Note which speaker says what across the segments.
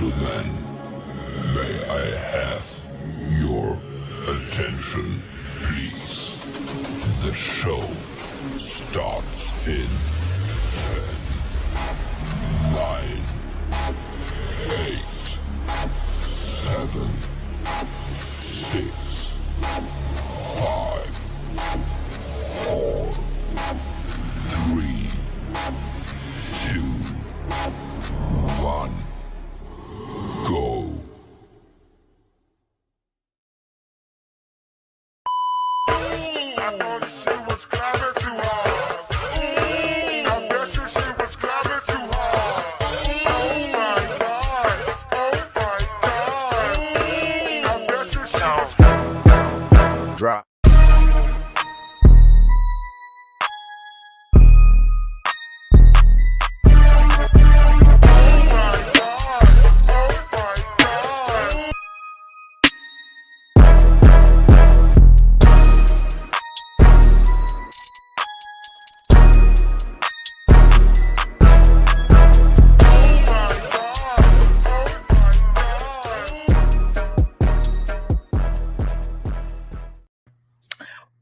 Speaker 1: gentlemen, may I have your attention, please? The show starts in 10, 9, 8, 7, 6, 5, 4, 3, 2, 1, go.
Speaker 2: Drop.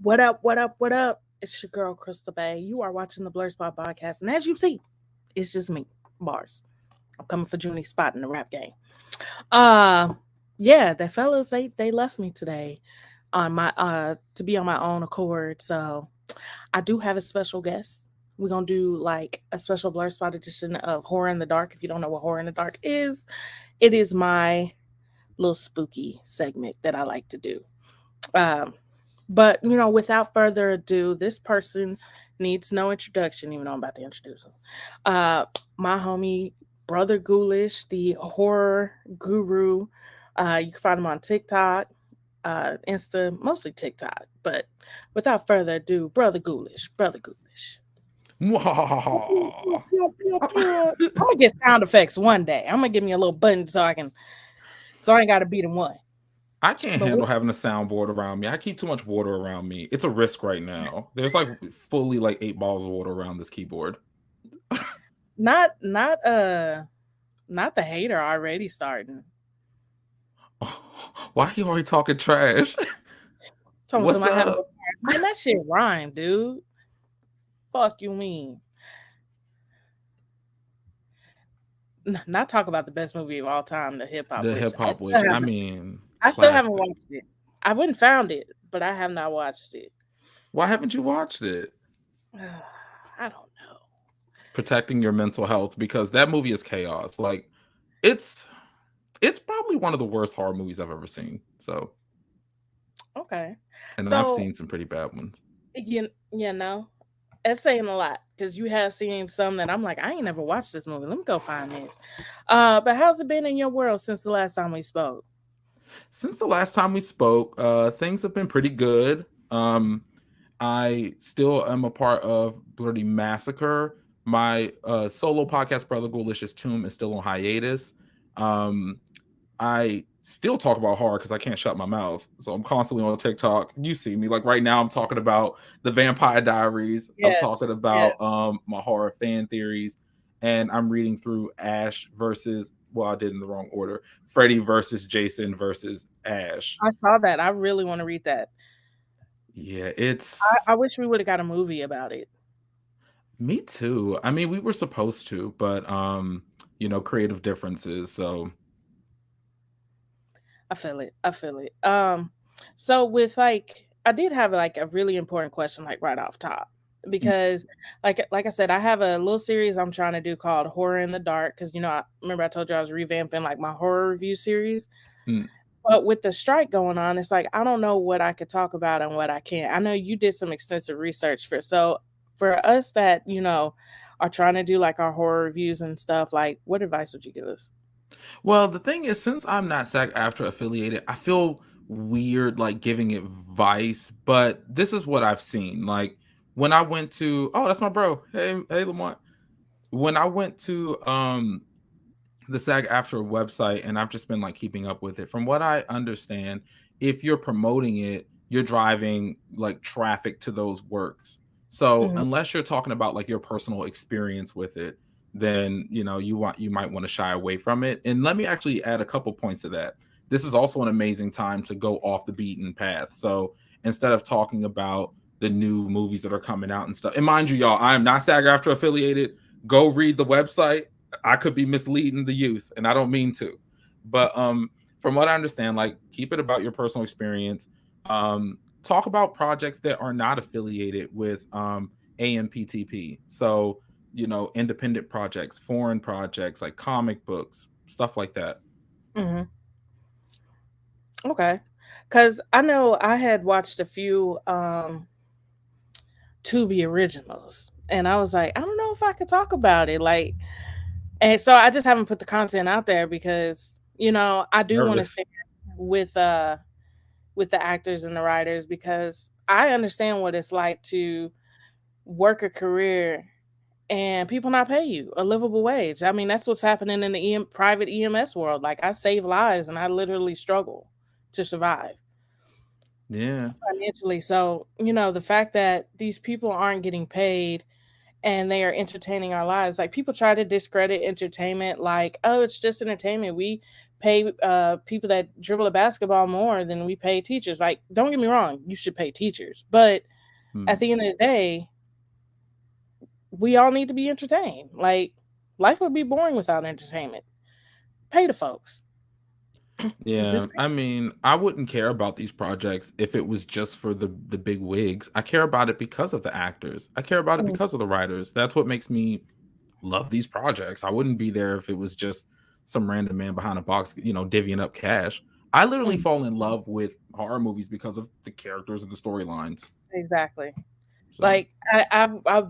Speaker 3: What up, what up, what up? It's your girl, Crystal Bay. You are watching the Blerdspot Podcast. And as you see, it's just me, Bars. I'm coming for Junie's spot in the rap game. Yeah, the fellas, they left me today on my to be on my own accord. So I do have a special guest. We're gonna do like a special Blerdspot edition of Horror in the Dark. If you don't know what Horror in the Dark is, it is my little spooky segment that I like to do. But, you know, without further ado, this person needs no introduction, even though I'm about to introduce him. My homie, Brother Ghouish, the horror guru. You can find him on TikTok, Insta, mostly TikTok. But without further ado, Brother Ghouish. I'm going to get sound effects one day. I'm going to give me a little button so I ain't got to beat him one.
Speaker 4: I can't handle having a soundboard around me. I keep too much water around me. It's a risk right now. There's like fully like 8 balls of water around this keyboard.
Speaker 3: Not the hater already starting.
Speaker 4: Why are you already talking trash?
Speaker 3: What's up? Man, that shit rhyme, dude. Fuck you mean? Not talk about the best movie of all time, the Hip Hop Witch.
Speaker 4: I mean,
Speaker 3: I still haven't watched it. I wouldn't found it, but I have not watched it.
Speaker 4: Why haven't you watched it?
Speaker 3: I don't know.
Speaker 4: Protecting your mental health, because that movie is chaos. Like, it's probably one of the worst horror movies I've ever seen. So,
Speaker 3: okay.
Speaker 4: And then I've seen some pretty bad ones.
Speaker 3: You know, that's saying a lot, because you have seen some that I'm like, I ain't never watched this movie. Let me go find this. But how's it been in your world since the last time we spoke?
Speaker 4: Since the last time we spoke, things have been pretty good. I still am a part of Bloody Massacre. My solo podcast, Brother Ghouish's Tomb, is still on hiatus. I still talk about horror because I can't shut my mouth. So I'm constantly on TikTok. You see me. Like right now, I'm talking about the Vampire Diaries.
Speaker 3: Yes,
Speaker 4: I'm talking about my horror fan theories. And I'm reading through Ash versus... Well, I did in the wrong order. Freddy versus Jason versus Ash.
Speaker 3: I saw that. I really want to read that.
Speaker 4: Yeah, it's...
Speaker 3: I wish we would have got a movie about it.
Speaker 4: Me too. I mean, we were supposed to, but, you know, creative differences, so...
Speaker 3: I feel it. So with, like... I did have, like, a really important question, like, right off top. Because like I said, I have a little series I'm trying to do called Horror in the Dark, because you know, I remember I told you I was revamping like my horror review series. But with the strike going on, it's like I don't know what I could talk about and what I can't. I know you did some extensive research for us that, you know, are trying to do like our horror reviews and stuff, like what advice would you give us?
Speaker 4: Well, the thing is, since I'm not SAG-AFTRA affiliated, I feel weird like giving advice, but this is what I've seen. Like when I went to, oh, that's my bro. Hey, Lamont. When I went to the SAG-AFTRA website, and I've just been like keeping up with it. From what I understand, if you're promoting it, you're driving like traffic to those works. So unless you're talking about like your personal experience with it, then you might want to shy away from it. And let me actually add a couple points to that. This is also an amazing time to go off the beaten path. So instead of talking about the new movies that are coming out and stuff, and mind you, y'all, I am not SAG-AFTRA affiliated. Go read the website. I could be misleading the youth, and I don't mean to. But from what I understand, like, keep it about your personal experience. Talk about projects that are not affiliated with AMPTP. So independent projects, foreign projects, like comic books, stuff like that.
Speaker 3: Mm-hmm. Okay. Because I know I had watched a few Tubi originals, and I was like, I don't know if I could talk about it. Like, and so I just haven't put the content out there because, I do want to
Speaker 4: Nervous.
Speaker 3: stand with the actors and the writers, because I understand what it's like to work a career and people not pay you a livable wage. I mean, that's what's happening in the private EMS world. Like, I save lives and I literally struggle to survive
Speaker 4: Yeah.
Speaker 3: financially. So, the fact that these people aren't getting paid and they are entertaining our lives, like, people try to discredit entertainment, like, oh, it's just entertainment. We pay people that dribble a basketball more than we pay teachers. Like, don't get me wrong, you should pay teachers. But at the end of the day, we all need to be entertained. Like, life would be boring without entertainment. Pay the folks.
Speaker 4: Yeah,
Speaker 3: Just pay.
Speaker 4: I mean, I wouldn't care about these projects if it was just for the big wigs. I care about it because of the actors. I care about it
Speaker 3: Mm,
Speaker 4: because of the writers. That's what makes me love these projects. I wouldn't be there if it was just some random man behind a box, divvying up cash. I literally
Speaker 3: mm,
Speaker 4: fall in love with horror movies because of the characters and the storylines.
Speaker 3: exactly.
Speaker 4: So,
Speaker 3: Like,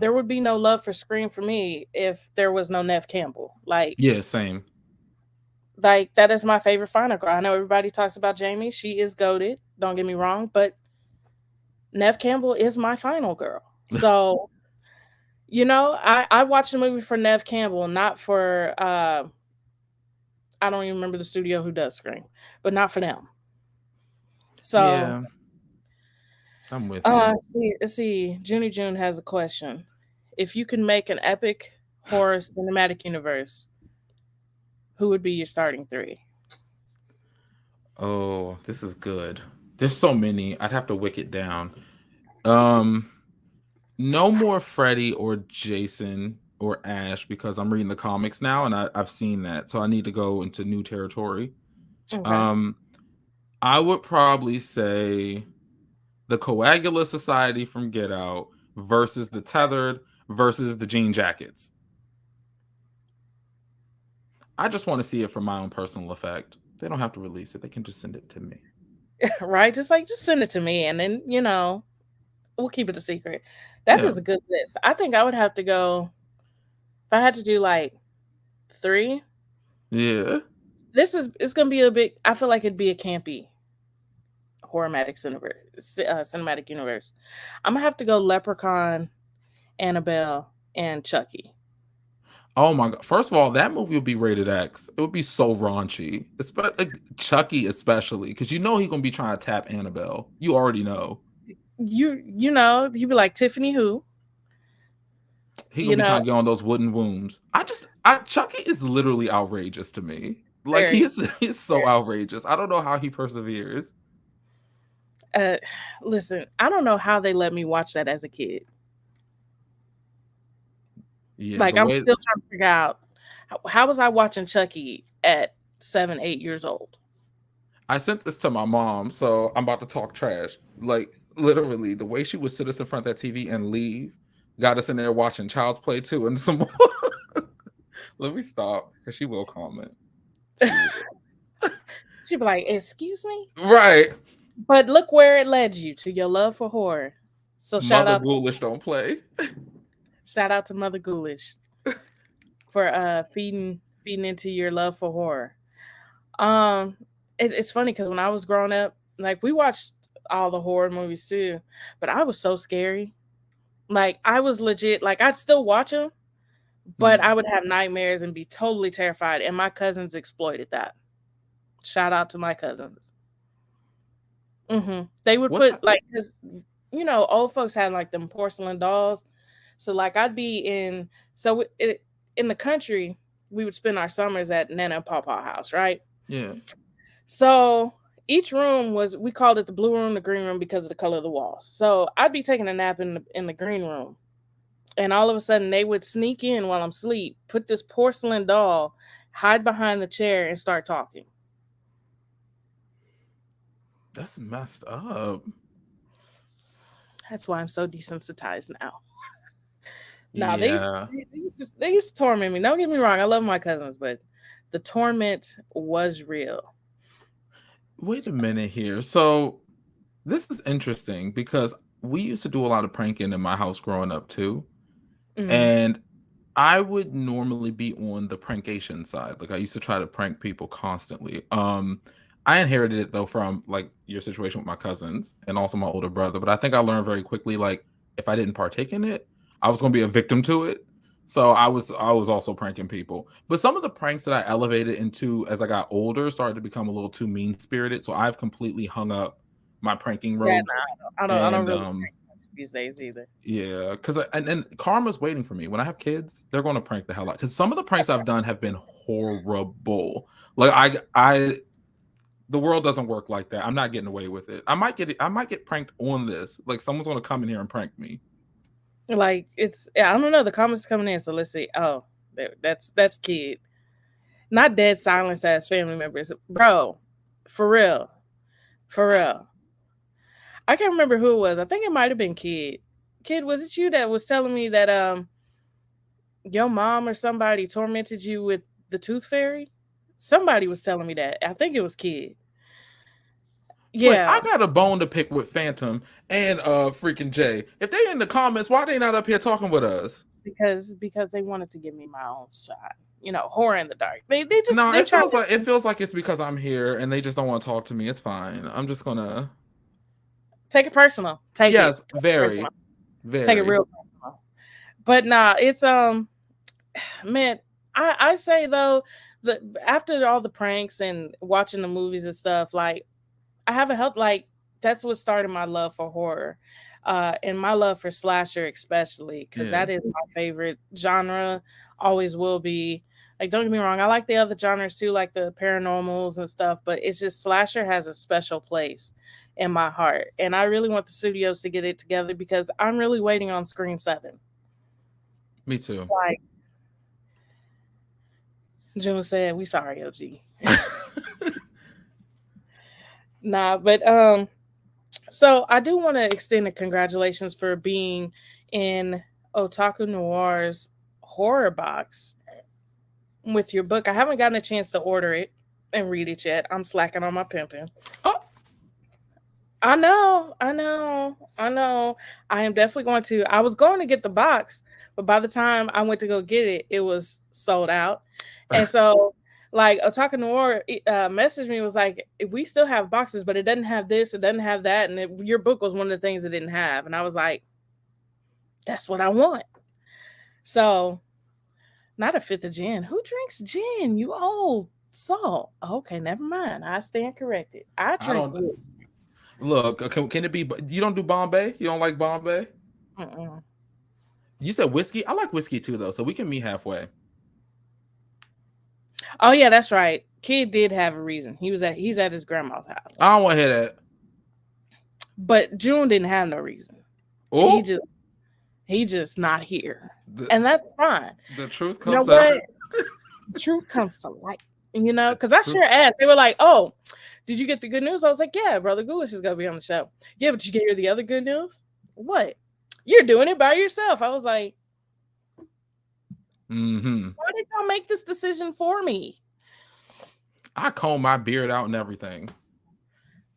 Speaker 3: there would be no love for Scream for me if there was no Nev Campbell.
Speaker 4: yeah, same.
Speaker 3: Like, that is my favorite final girl. I know everybody talks about Jamie. She is goated. Don't get me wrong, but Nev Campbell is my final girl. So, I watched the movie for Nev Campbell, not for I don't even remember the studio who does Scream, but not for them. So,
Speaker 4: Yeah, I'm with you.
Speaker 3: let's see. Junie June has a question. If you could make an epic horror cinematic universe, who would be your starting three?
Speaker 4: Oh, this is good. There's so many. I'd have to wick it down. Um, no more Freddy or Jason or Ash because I'm reading the comics now and I've seen that. So I need to go into new territory.
Speaker 3: Okay.
Speaker 4: Um, I would probably say the Coagula Society from Get Out versus the Tethered versus the Jean Jackets. I just want to see it for my own personal effect. They don't have to release it. They can just send it to me.
Speaker 3: Right? Just send it to me, and then, we'll keep it a secret. That
Speaker 4: Yeah.
Speaker 3: is a good list. I think I would have to go, if I had to do like three.
Speaker 4: Yeah.
Speaker 3: It's gonna be a big. I feel like it'd be a campy cinematic universe. I'm gonna have to go Leprechaun, Annabelle, and Chucky.
Speaker 4: Oh my god! First of all, that movie would be rated X. It would be so raunchy, especially Chucky, especially because he's gonna be trying to tap Annabelle. You already know
Speaker 3: You'd be like Tiffany who,
Speaker 4: he gonna
Speaker 3: you
Speaker 4: be
Speaker 3: know,
Speaker 4: trying to get on those wooden wombs. Chucky is literally outrageous to me. Like
Speaker 3: very,
Speaker 4: he's so outrageous. I don't know how he perseveres.
Speaker 3: uh listen, I don't know how they let me watch that as a kid.
Speaker 4: Yeah,
Speaker 3: Like,
Speaker 4: the
Speaker 3: I'm
Speaker 4: way
Speaker 3: still trying to figure out how was I watching Chucky at 7, 8 years old?
Speaker 4: I sent this to my mom, so I'm about to talk trash. Like literally, the way she would sit us in front of that TV and leave got us in there watching Child's Play 2 and some more. Let me stop because she will comment. She will.
Speaker 3: She'd be like, "Excuse me?"
Speaker 4: Right.
Speaker 3: But look where it led you, to your love for horror. So
Speaker 4: Mother Ghoulish don't play.
Speaker 3: shout out to Mother Ghoulish for feeding into your love for horror. Um, it's funny because when I was growing up, like, we watched all the horror movies too, but I was so scary. Like, I was legit, like, I'd still watch them, but
Speaker 4: Mhm.
Speaker 3: I would have nightmares and be totally terrified. And my cousins exploited that. Shout out to my cousins. They would
Speaker 4: What
Speaker 3: put,
Speaker 4: type?
Speaker 3: like, because old folks had like them porcelain dolls. So, like, I'd be in. So in the country, we would spend our summers at Nana and Pawpaw house, right?
Speaker 4: Yeah.
Speaker 3: So each room was, we called it the blue room, the green room because of the color of the walls. So I'd be taking a nap in the green room, and all of a sudden they would sneak in while I'm asleep, put this porcelain doll, hide behind the chair, and start talking.
Speaker 4: That's messed up.
Speaker 3: That's why I'm so desensitized now. Now
Speaker 4: Yeah.
Speaker 3: they used to torment me. Don't get me wrong, I love my cousins, but the torment was real.
Speaker 4: Wait a minute here. So this is interesting because we used to do a lot of pranking in my house growing up too.
Speaker 3: Mhm.
Speaker 4: And I would normally be on the prankation side. Like I used to try to prank people constantly. I inherited it though from like your situation with my cousins and also my older brother. But I think I learned very quickly, like if I didn't partake in it, I was gonna be a victim to it. So I was also pranking people. But some of the pranks that I elevated into as I got older started to become a little too mean spirited. So I've completely hung up my pranking
Speaker 3: Yeah,
Speaker 4: robes.
Speaker 3: no, I don't
Speaker 4: And
Speaker 3: really prank much these days either.
Speaker 4: yeah, because and karma's waiting for me. When I have kids, they're going to prank the hell out. Because some of the pranks I've done have been horrible. Like the world doesn't work like that. I'm not getting away with it. I might get pranked on this. Like someone's going to come in here and prank me.
Speaker 3: Like it's, yeah, I don't know. The comments coming in, so let's see. Oh, that's kid. Not dead silence as family members, bro. For real, for real. I can't remember who it was. I think it might have been kid. Kid, was it you that was telling me that your mom or somebody tormented you with the tooth fairy? Somebody was telling me that. I think it was kid.
Speaker 4: Wait,
Speaker 3: Yeah,
Speaker 4: I got a bone to pick with Phantom and freaking Jay. If they in the comments, why they not up here talking with us?
Speaker 3: because they wanted to give me my own side. Horror in the dark. They just
Speaker 4: No,
Speaker 3: they try
Speaker 4: it feels like it's because I'm here and they just don't want to talk to me. It's fine. I'm just gonna.
Speaker 3: take it personal. Take it
Speaker 4: Yes,
Speaker 3: personal.
Speaker 4: very,
Speaker 3: Take it
Speaker 4: very.
Speaker 3: real personal. But nah, it's man, I say though, the after all the pranks and watching the movies and stuff, like I haven't helped, like that's what started my love for horror. And my love for slasher especially, because
Speaker 4: Yeah.
Speaker 3: that is my favorite genre, always will be. Like, don't get me wrong, I like the other genres too, like the paranormals and stuff, but it's just slasher has a special place in my heart. And I really want the studios to get it together because I'm really waiting on Scream 7.
Speaker 4: Me too.
Speaker 3: Like June said, we sorry, OG. Nah, but so I do want to extend a congratulations for being in Otaku Noir's horror box with your book. I haven't gotten a chance to order it and read it yet. I'm slacking on my pimping.
Speaker 4: Oh,
Speaker 3: I know, I know, I know. I am definitely going to. I was going to get the box, but by the time I went to go get it, it was sold out. And so, like, Otaku Noir messaged me, was like, we still have boxes, but it doesn't have this, it doesn't have that. And your book was one of the things it didn't have. And I was like, that's what I want. So, not a fifth of gin. Who drinks gin? You old salt. Okay, never mind. I stand corrected. I
Speaker 4: I
Speaker 3: drink
Speaker 4: don't
Speaker 3: whiskey.
Speaker 4: look. Can it be? You don't do Bombay? You don't like Bombay?
Speaker 3: Mm-mm.
Speaker 4: You said whiskey. I like whiskey too, though, so we can meet halfway.
Speaker 3: Oh yeah, that's right. Kid did have a reason. He's at his grandma's house.
Speaker 4: I don't want to hear that.
Speaker 3: But June didn't have no reason.
Speaker 4: Oh,
Speaker 3: He just not here.
Speaker 4: the,
Speaker 3: And that's fine.
Speaker 4: the truth
Speaker 3: You know
Speaker 4: comes out.
Speaker 3: what? The truth comes to light. Because I sure asked. They were like, oh, did you get the good news? I was like, yeah, Brother Ghouish is gonna be on the show. Yeah, but you can hear the other good news? What? You're doing it by yourself. I was like,
Speaker 4: Mm-hmm.
Speaker 3: why did y'all make this decision for me?
Speaker 4: I comb my beard out and everything.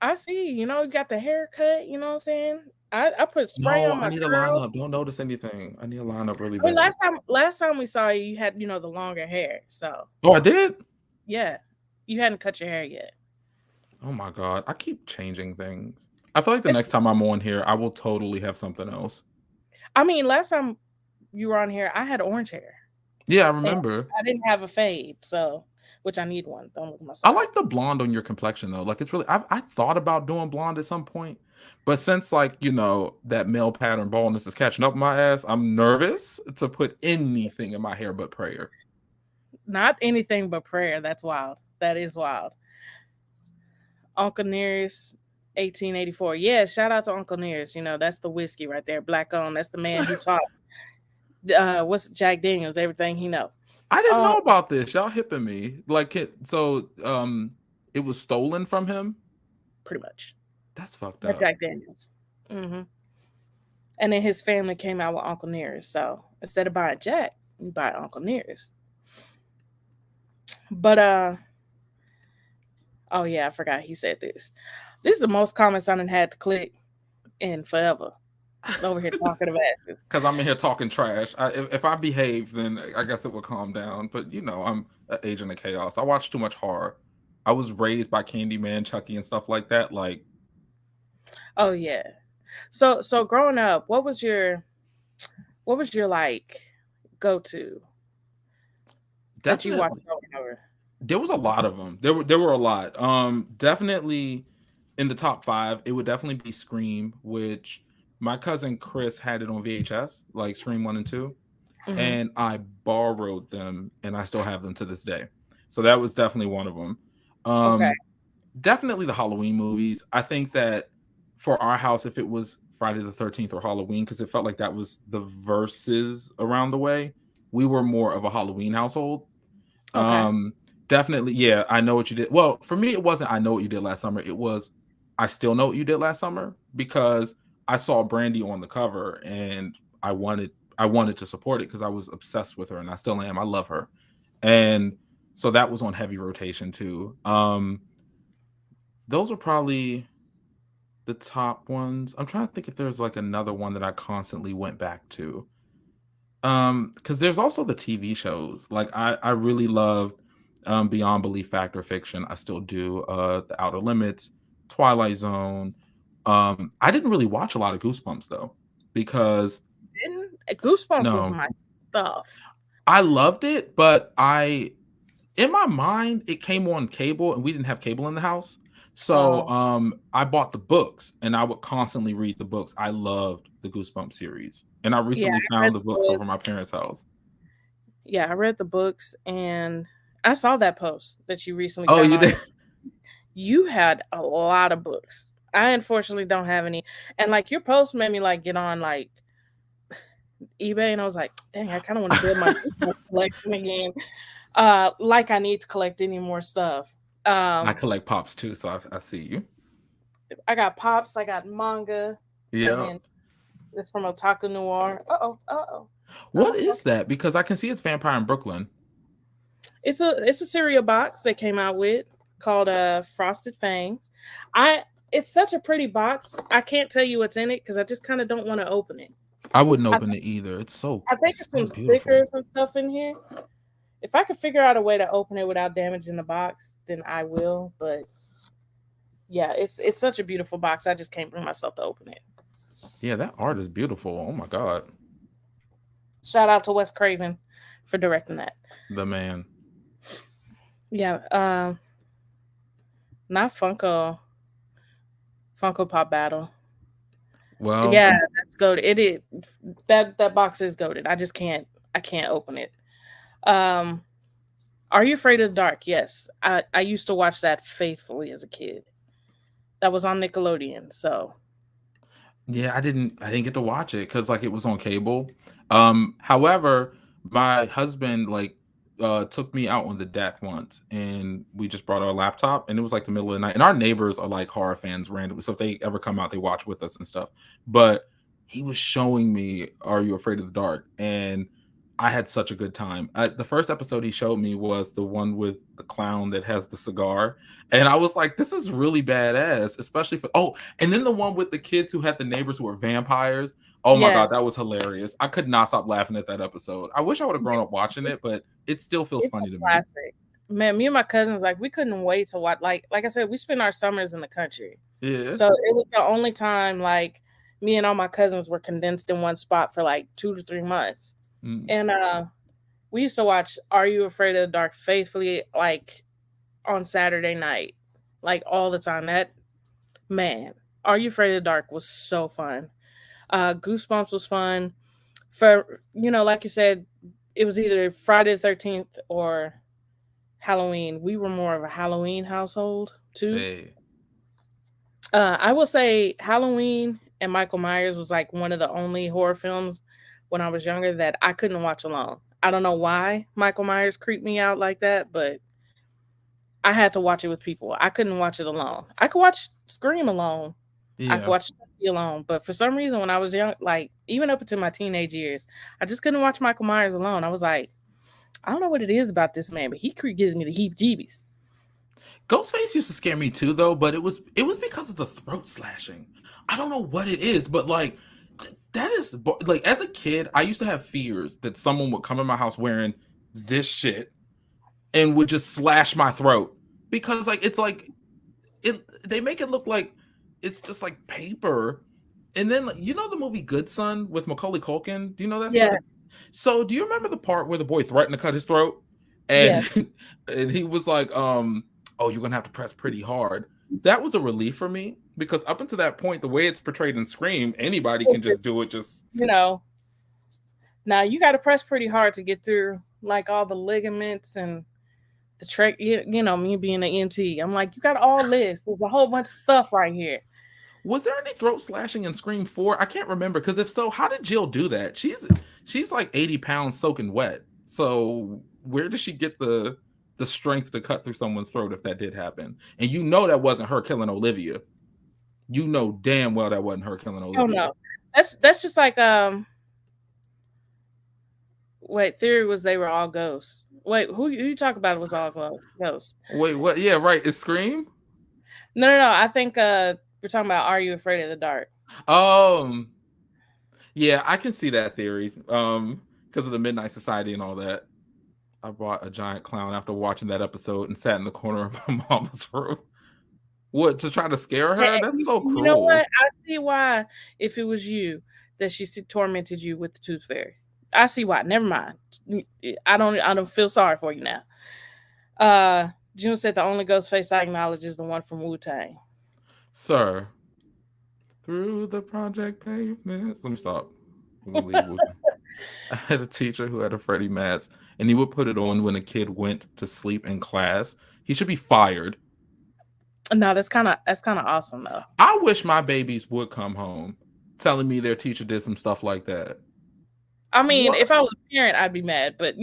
Speaker 3: I see, you got the haircut, you know what I'm saying? I put spray
Speaker 4: No,
Speaker 3: on my
Speaker 4: I need a
Speaker 3: curl.
Speaker 4: lineup. Don't notice anything. I need a lineup really
Speaker 3: I mean,
Speaker 4: bad.
Speaker 3: last time we saw you, you had, the longer hair. So
Speaker 4: Oh, I did?
Speaker 3: yeah, you hadn't cut your hair yet.
Speaker 4: Oh my God. I keep changing things. I feel like the next time I'm on here, I will totally have something else.
Speaker 3: I mean, last time you were on here, I had orange hair.
Speaker 4: Yeah, I remember.
Speaker 3: I didn't have a fade, which I need one. Don't look at
Speaker 4: I
Speaker 3: myself.
Speaker 4: like the blonde on your complexion though. Like it's really I thought about doing blonde at some point, But since like, that male pattern baldness is catching up my ass, I'm nervous to put anything in my hair but prayer.
Speaker 3: Not anything but prayer. That's wild. That is wild. Uncle Nearest 1884. Yeah, shout out to Uncle Nearest. That's the whiskey right there. Black owned. That's the man who taught what's Jack Daniels, everything he know.
Speaker 4: I didn't
Speaker 3: Um,
Speaker 4: know about this. Y'all hipping me. Like it was stolen from him.
Speaker 3: pretty much.
Speaker 4: That's fucked
Speaker 3: That
Speaker 4: up.
Speaker 3: Jack Daniels. hmm And then his family came out with Uncle Nearest. So instead of buying Jack, you buy Uncle Nearest. But oh yeah, I forgot he said this. This is the most comments I done had to click in forever. Over here talking about it.
Speaker 4: Because I'm in here talking trash. If I behave, then I guess it will calm down. But I'm an agent of chaos. I watch too much horror. I was raised by Candyman, Chucky, and stuff like that. Like,
Speaker 3: Oh yeah. So growing up, what was your like go to that you watched
Speaker 4: definitely,
Speaker 3: over and over?
Speaker 4: there was a lot of them. There were a lot. Definitely in the top 5, it would definitely be Scream, which my cousin Chris had it on VHS, like Scream 1 and 2.
Speaker 3: hmm
Speaker 4: And I borrowed them, and I still have them to this day. So that was definitely one of them.
Speaker 3: Okay.
Speaker 4: Definitely the Halloween movies. I think that for our house, if it was Friday the 13th or Halloween, because it felt like that was the verses around the way, we were more of a Halloween household.
Speaker 3: Okay.
Speaker 4: Definitely, yeah, I know what you did. Well, for me, it wasn't I know what you did last summer. It was I still know what you did last summer because I saw Brandy on the cover and I wanted to support it because I was obsessed with her and I still am. I love her. And so that was on heavy rotation too. Those are probably the top ones. I'm trying to think if there's like another one that I constantly went back to. Because there's also the TV shows. Like I really loved Beyond Belief, Fact or Fiction. I still do. The Outer Limits, Twilight Zone. I didn't really watch a lot of Goosebumps though, because
Speaker 3: Didn't Goosebumps was
Speaker 4: no,
Speaker 3: my stuff.
Speaker 4: I loved it, but in my mind, it came on cable and we didn't have cable in the house. So
Speaker 3: Oh
Speaker 4: I bought the books and I would constantly read the books. I loved the Goosebumps series. And I
Speaker 3: yeah,
Speaker 4: recently
Speaker 3: I read
Speaker 4: found the
Speaker 3: the
Speaker 4: books over my
Speaker 3: books.
Speaker 4: parents' house.
Speaker 3: Yeah, I read the books and I saw that post that you recently
Speaker 4: Oh,
Speaker 3: found
Speaker 4: you
Speaker 3: on
Speaker 4: did?
Speaker 3: your. You had a lot of books. I unfortunately don't have any. And like your post made me like get on like eBay and I was like, dang, I kind of want to build my Goosebumps collection again. Like I need to collect any more stuff.
Speaker 4: I
Speaker 3: Um,
Speaker 4: collect pops too, so I see you.
Speaker 3: I got pops, I got manga, and
Speaker 4: Yeah.
Speaker 3: then it's from Otaku Noir.
Speaker 4: What is that? Because I can see it's Vampire in Brooklyn.
Speaker 3: It's a cereal box they came out with called Frosted Fangs. I It's such a pretty box. I can't tell you what's in it because I just kind of don't want to open it.
Speaker 4: I wouldn't
Speaker 3: I,
Speaker 4: open it either.
Speaker 3: I think
Speaker 4: It's
Speaker 3: it's
Speaker 4: so
Speaker 3: some
Speaker 4: beautiful.
Speaker 3: stickers and stuff in here. If I could figure out a way to open it without damaging the box, then I will. But yeah, it's such a beautiful box. I just can't bring myself to open it.
Speaker 4: Yeah, that art is beautiful. Oh my God.
Speaker 3: Shout out to Wes Craven for directing that.
Speaker 4: The man.
Speaker 3: Yeah, not Funko Pop Battle.
Speaker 4: Well,
Speaker 3: Yeah, that's goaded. It is that box is goaded. I can't open it. Um, are you afraid of the dark? Yes, I used to watch that faithfully as a kid. That was on Nickelodeon. So
Speaker 4: yeah, I didn't get to watch it because like it was on cable. However, my husband like took me out on the deck once and we just brought our laptop and it was like the middle of the night. And our neighbors are like horror fans randomly. So if they ever come out, they watch with us and stuff. But he was showing me Are You Afraid of the Dark? And I had such a good time. The first episode he showed me was the one with the clown that has the cigar. And I was like, this is really badass, especially for and then the one with the kids who had the neighbors who were vampires. Oh my God,
Speaker 3: yes,
Speaker 4: that was hilarious. I could not stop laughing at that episode. I wish I would have grown up watching it,
Speaker 3: it's
Speaker 4: but it still feels
Speaker 3: it's a
Speaker 4: funny to me.
Speaker 3: classic. Man, me and my cousins like we couldn't wait to watch. Like I said, we spend our summers in the country,
Speaker 4: Yeah.
Speaker 3: so it was the only time like me and all my cousins were condensed in one spot for like 2 to 3 months,
Speaker 4: Mm.
Speaker 3: and we used to watch Are You Afraid of the Dark faithfully, like on Saturday night, like all the time. That man, Are You Afraid of the Dark was so fun. Goosebumps was fun. For like you said, it was either Friday the 13th or Halloween. We were more of a Halloween household too.
Speaker 4: Hey,
Speaker 3: I will say Halloween and Michael Myers was like one of the only horror films when I was younger that I couldn't watch alone. I don't know why Michael Myers creeped me out like that, but I had to watch it with people. I couldn't watch it alone. I could watch Scream alone. I could
Speaker 4: yeah.
Speaker 3: watch TV alone, but for some reason, when I was young, like even up into my teenage years, I just couldn't watch Michael Myers alone. I was like, I don't know what it is about this man, but he gives me the heebie-jeebies.
Speaker 4: Ghostface used to scare me too, though, but it was because of the throat slashing. I don't know what it is, but like that is like as a kid, I used to have fears that someone would come in my house wearing this shit and would just slash my throat because like it's like they make it look like it's just like paper. And then like, the movie Good Son with Macaulay Culkin? Do you know that son?
Speaker 3: Yes,
Speaker 4: So do you remember the part where the boy threatened to cut his throat? And
Speaker 3: yes.
Speaker 4: and he was like, oh, you're gonna have to press pretty hard. That was a relief for me because up until that point, the way it's portrayed in Scream, anybody can
Speaker 3: It's
Speaker 4: just
Speaker 3: just,
Speaker 4: do it. Just
Speaker 3: you know, now you got to press pretty hard to get through like all the ligaments and the track. Me being an EMT, I'm like, you got all this. There's a whole bunch of stuff right here.
Speaker 4: was there any throat slashing in Scream 4? I can't remember because if so, how did Jill do that? She's like 80 pounds soaking wet. So where did she get the strength to cut through someone's throat if that did happen? And that wasn't her killing Olivia. You know damn well that wasn't her killing
Speaker 3: Oh
Speaker 4: Olivia.
Speaker 3: no, that's just like Wait, theory was they were all ghosts. Wait, who you talk about was all ghosts?
Speaker 4: Wait, what? Yeah, right. It's Scream.
Speaker 3: No. I think we're talking about Are You Afraid of the Dark?
Speaker 4: Um, yeah, I can see that theory. Because of the Midnight Society and all that. I bought a giant clown after watching that episode and sat in the corner of my mama's room. What, to try to scare her? That's so
Speaker 3: You know what?
Speaker 4: cruel.
Speaker 3: I see why. If it was you, that she tormented you with the Tooth Fairy. I see why. Never mind. I don't feel sorry for you now. June said the only ghost face I acknowledge is the one from Wu-Tang.
Speaker 4: Sir, through the project pavements. Let me stop. We're gonna leave. I had a teacher who had a Freddie mask, and he would put it on when a kid went to sleep in class. He should be fired.
Speaker 3: No, that's kind of awesome though.
Speaker 4: I wish my babies would come home telling me their teacher did some stuff like that.
Speaker 3: I mean,
Speaker 4: What?
Speaker 3: if I was a parent, I'd be mad. But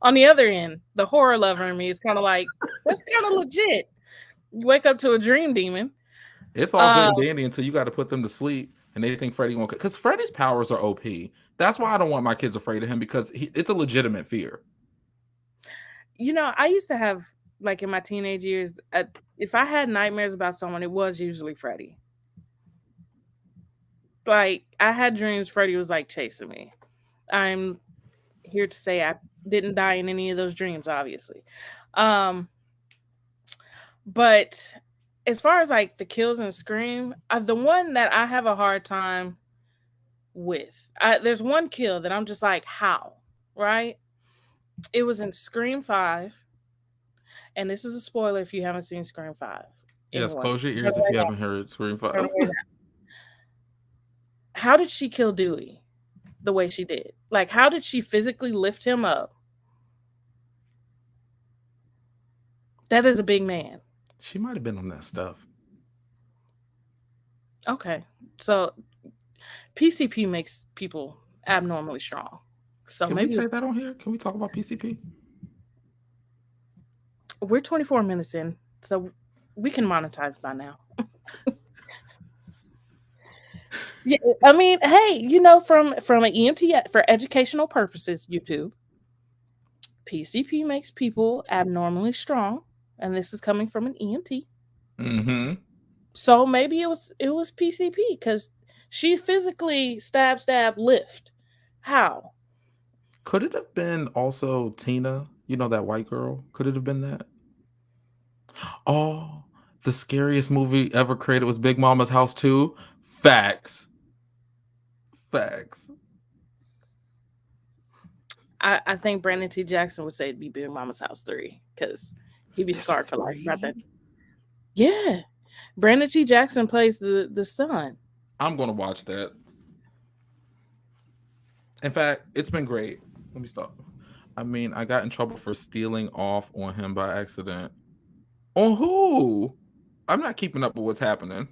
Speaker 3: on the other end, the horror lover in me is kind of like, that's kind of legit. You wake up to a dream demon.
Speaker 4: It's all good and dandy until you got to put them to sleep and they think Freddy won't. Because Freddy's powers are OP. That's why I don't want my kids afraid of him because it's a legitimate fear.
Speaker 3: I used to have, like in my teenage years, if I had nightmares about someone, it was usually Freddy. Like, I had dreams Freddy was like chasing me. I'm here to say I didn't die in any of those dreams, obviously. But as far as like the kills in Scream, the one that I have a hard time with, there's one kill that I'm just like, how? Right? It was in Scream 5. And this is a spoiler if you haven't seen Scream 5.
Speaker 4: Yes,
Speaker 3: Anyone.
Speaker 4: close your ears if you haven't heard Scream 5.
Speaker 3: How did she kill Dewey the way she did? Like, how did she physically lift him up? That is a big man.
Speaker 4: She might have been on that stuff.
Speaker 3: Okay. So PCP makes people abnormally strong. So
Speaker 4: Can
Speaker 3: maybe
Speaker 4: we say that on here? Can we talk about PCP?
Speaker 3: We're 24 minutes in, so we can monetize by now. Yeah, I mean, hey, from an EMT for educational purposes, YouTube, PCP makes people abnormally strong, and this is coming from an EMT.
Speaker 4: Mm-hmm.
Speaker 3: So maybe it was PCP because she physically stab, lift. How?
Speaker 4: Could it have been also Tina? That white girl? Could it have been that? Oh, the scariest movie ever created was Big Mama's House 2. Facts.
Speaker 3: I think Brandon T. Jackson would say it'd be Big Mama's House 3 because he'd be scarred for life. Right there. Yeah. Brandon T. Jackson plays the son.
Speaker 4: I'm gonna watch that. In fact, it's been great. Let me stop. I mean, I got in trouble for stealing off on him by accident. On who? I'm not keeping up with what's happening.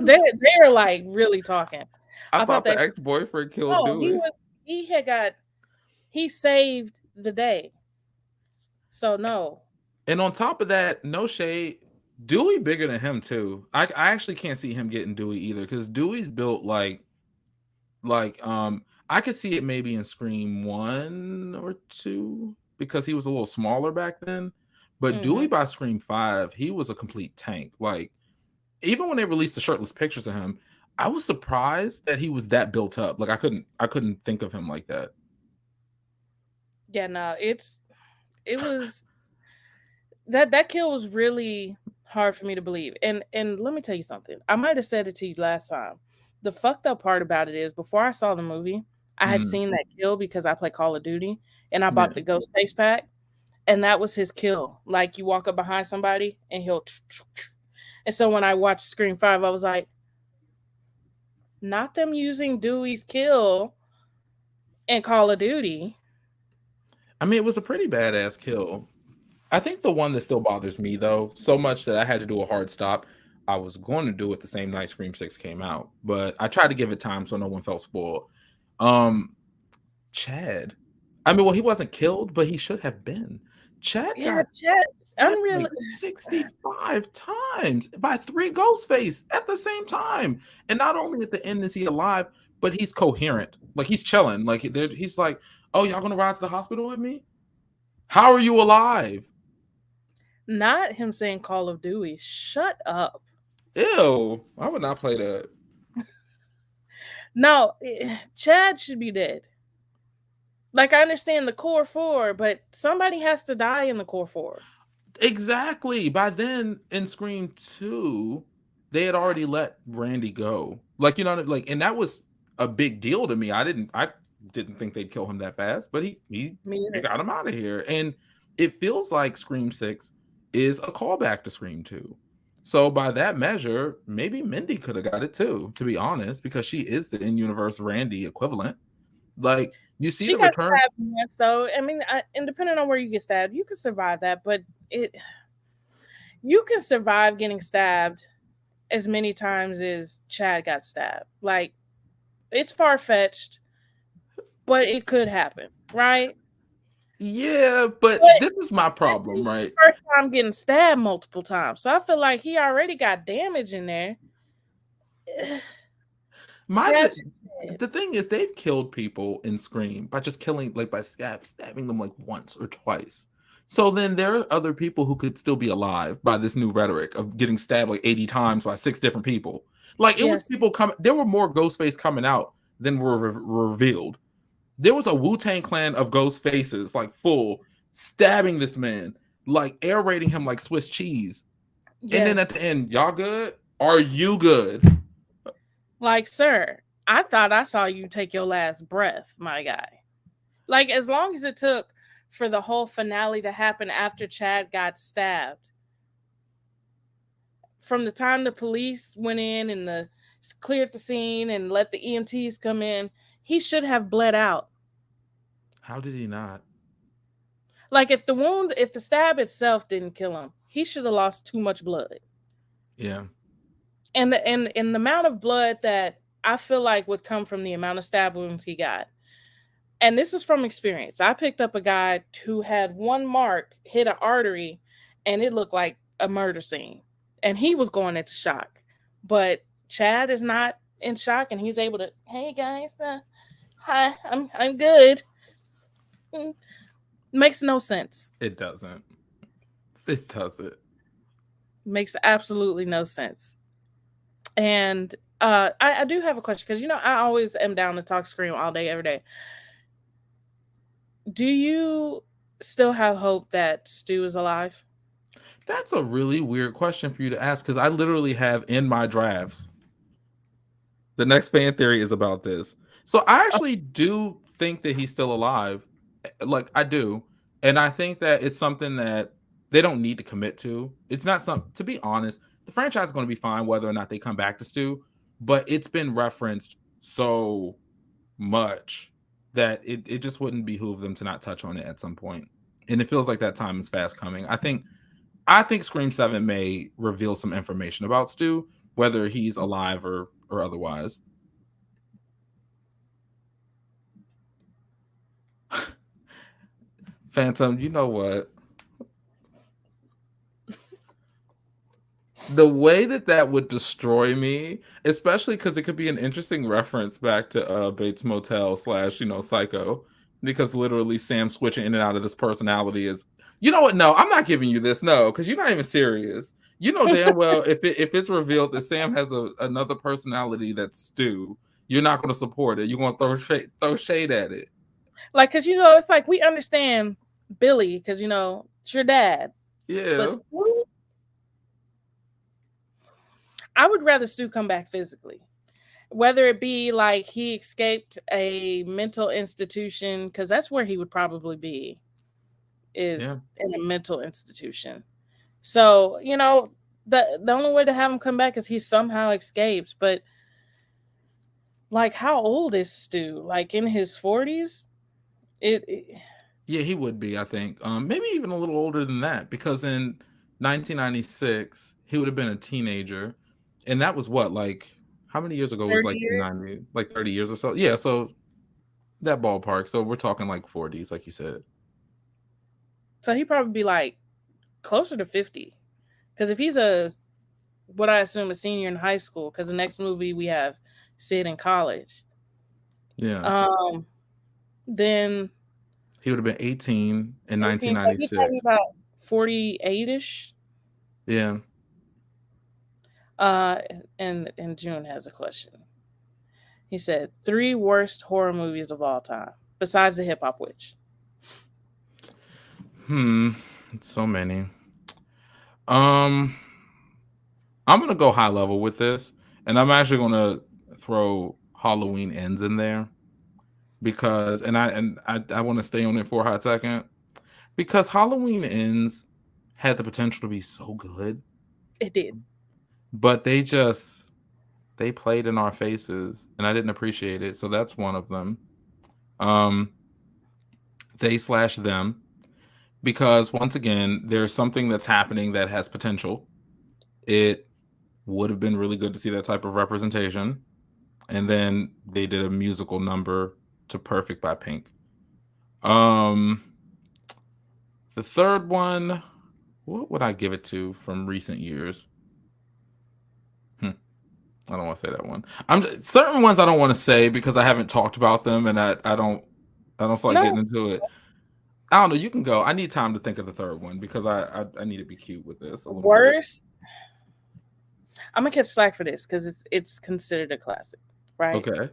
Speaker 3: They're like really talking.
Speaker 4: I
Speaker 3: I thought
Speaker 4: thought the
Speaker 3: that
Speaker 4: ex-boyfriend killed
Speaker 3: no,
Speaker 4: Dewey.
Speaker 3: he saved the day. So no.
Speaker 4: And on top of that, no shade, Dewey bigger than him too. I actually can't see him getting Dewey either because Dewey's built like I could see it maybe in Scream 1 or 2 because he was a little smaller back then. But Dewey by Scream 5, he was a complete tank. Like even when they released the shirtless pictures of him, I was surprised that he was that built up. Like I couldn't think of him like that.
Speaker 3: Yeah, no, it was that kill was really hard for me to believe. And let me tell you something. I might have said it to you last time. The fucked up part about it is before I saw the movie, I had seen that kill because I play Call of Duty and I bought the Ghost Face pack, and that was his kill. Like you walk up behind somebody and he'll and so when I watched Scream 5, I was like, not them using Dewey's kill in Call of Duty.
Speaker 4: I mean, it was a pretty badass kill. I think the one that still bothers me though, so much that I had to do a hard stop. I was going to do it the same night Scream 6 came out, but I tried to give it time so no one felt spoiled. Chad. I mean, well, he wasn't killed, but he should have been. Chad got
Speaker 3: Unreal.
Speaker 4: like 65 times by 3 Ghostface at the same time. And not only at the end is he alive, but he's coherent. Like he's chilling. Like he's like, oh, y'all gonna ride to the hospital with me? How are you alive?
Speaker 3: Not him saying Call of Duty. Shut up.
Speaker 4: Ew, I would not play that.
Speaker 3: No, Chad should be dead. Like, I understand the core 4, but somebody has to die in the core 4.
Speaker 4: Exactly. By then, in Scream 2, they had already let Randy go. Like, you know, like, and that was a big deal to me. I didn't think they'd kill him that fast, but he got him out of here. And it feels like Scream 6 is a callback to Scream 2. So by that measure, maybe Mindy could have got it too, to be honest, because she is the in-universe Randy equivalent. Like you see the return.
Speaker 3: Stabbed once, so I mean, and depending on where you get stabbed, you can survive that. But you can survive getting stabbed as many times as Chad got stabbed. Like it's far-fetched, but it could happen, right?
Speaker 4: Yeah, but this is my problem, right?
Speaker 3: First time getting stabbed multiple times. So I feel like he already got damage in there.
Speaker 4: The thing is, they've killed people in Scream by just killing, like by stabbing them like once or twice. So then there are other people who could still be alive by this new rhetoric of getting stabbed like 80 times by 6 different people. Like it was people coming. There were more Ghostface coming out than were revealed. There was a Wu-Tang clan of ghost faces, like full, stabbing this man, like aerating him like Swiss cheese. Yes. And then at the end, y'all good? Are you good?
Speaker 3: Like, sir, I thought I saw you take your last breath, my guy. Like, as long as it took for the whole finale to happen after Chad got stabbed, from the time the police went in and cleared the scene and let the EMTs come in, he should have bled out.
Speaker 4: How did he not?
Speaker 3: Like if the stab itself didn't kill him, he should have lost too much blood.
Speaker 4: Yeah.
Speaker 3: And the amount of blood that I feel like would come from the amount of stab wounds he got. And this is from experience. I picked up a guy who had one mark hit an artery and it looked like a murder scene. And he was going into shock. But Chad is not in shock and he's able to, hey guys, hi, I'm good. Makes no sense.
Speaker 4: It doesn't. It doesn't.
Speaker 3: Makes absolutely no sense. And I do have a question because I always am down to talk Scream all day, every day. Do you still have hope that Stu is alive?
Speaker 4: That's a really weird question for you to ask because I literally have in my drafts. The next fan theory is about this. So I actually do think that he's still alive. Like I do. And I think that it's something that they don't need to commit to. It's not to be honest, the franchise is going to be fine whether or not they come back to Stu, but it's been referenced so much that it just wouldn't behoove them to not touch on it at some point. And it feels like that time is fast coming. I think Scream 7 may reveal some information about Stu, whether he's alive or otherwise. Phantom, you know what? The way that would destroy me, especially because it could be an interesting reference back to Bates Motel / Psycho, because literally Sam switching in and out of this personality is, you know what? No, I'm not giving you this. No, because you're not even serious. You know damn well if it's revealed that Sam has another personality that's Stu, you're not going to support it. You're going to throw shade at it.
Speaker 3: Like, because it's like we understand Billy because it's your dad.
Speaker 4: Yeah.
Speaker 3: But Stu, I would rather Stu come back physically, whether it be like he escaped a mental institution, because that's where he would probably be, is in a mental institution. So the only way to have him come back is he somehow escapes. But like, how old is Stu? Like in his 40s?
Speaker 4: Yeah, he would be, I think. Maybe even a little older than that, because in 1996 he would have been a teenager. And that was what, like, how many years ago was like 90, like 30 years or so? Yeah, so that ballpark. So we're talking like 40s, like you said.
Speaker 3: So he'd probably be like closer to 50. Because if he's what I assume a senior in high school, because the next movie we have Sid in college.
Speaker 4: Yeah.
Speaker 3: Then
Speaker 4: he would have been 18 in 1996.
Speaker 3: So he's about 48-ish.
Speaker 4: Yeah.
Speaker 3: And June has a question. He said 3 worst horror movies of all time besides The Hip Hop Witch.
Speaker 4: It's so many. I'm gonna go high level with this, and I'm actually gonna throw Halloween Ends in there because, and I want to stay on it for a hot second, because Halloween Ends had the potential to be so good.
Speaker 3: It did.
Speaker 4: But they played in our faces, and I didn't appreciate it. So that's one of them. They/them, because once again, there's something that's happening that has potential. It would have been really good to see that type of representation. And then they did a musical number to Perfect by Pink. The third one, what would I give it to from recent years? I don't want to say that one. Certain ones I don't want to say because I haven't talked about them, and I don't feel like getting into it. I don't know. You can go. I need time to think of the third one because I need to be cute with this a little
Speaker 3: Worst. Bit. I'm gonna catch slack for this because it's considered a classic, right?
Speaker 4: Okay.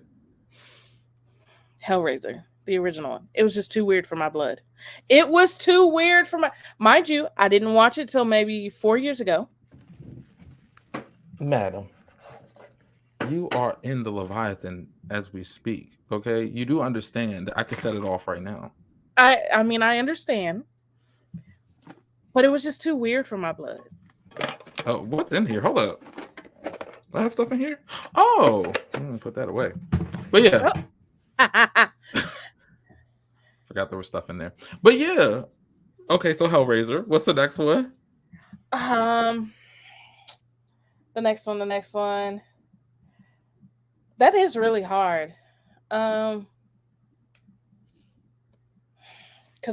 Speaker 3: Hellraiser, the original one. It was just too weird for my blood. It was too weird for mind you, I didn't watch it till maybe 4 years ago.
Speaker 4: Madam, you are in the Leviathan as we speak. Okay, you do understand. I could set it off right now.
Speaker 3: I mean, I understand, but it was just too weird for my blood.
Speaker 4: Oh, what's in here? Hold up. Do I have stuff in here? Oh, I'm gonna put that away. But yeah. Forgot there was stuff in there. But yeah. Okay, so Hellraiser. What's the next one?
Speaker 3: The next one. That is really hard. Because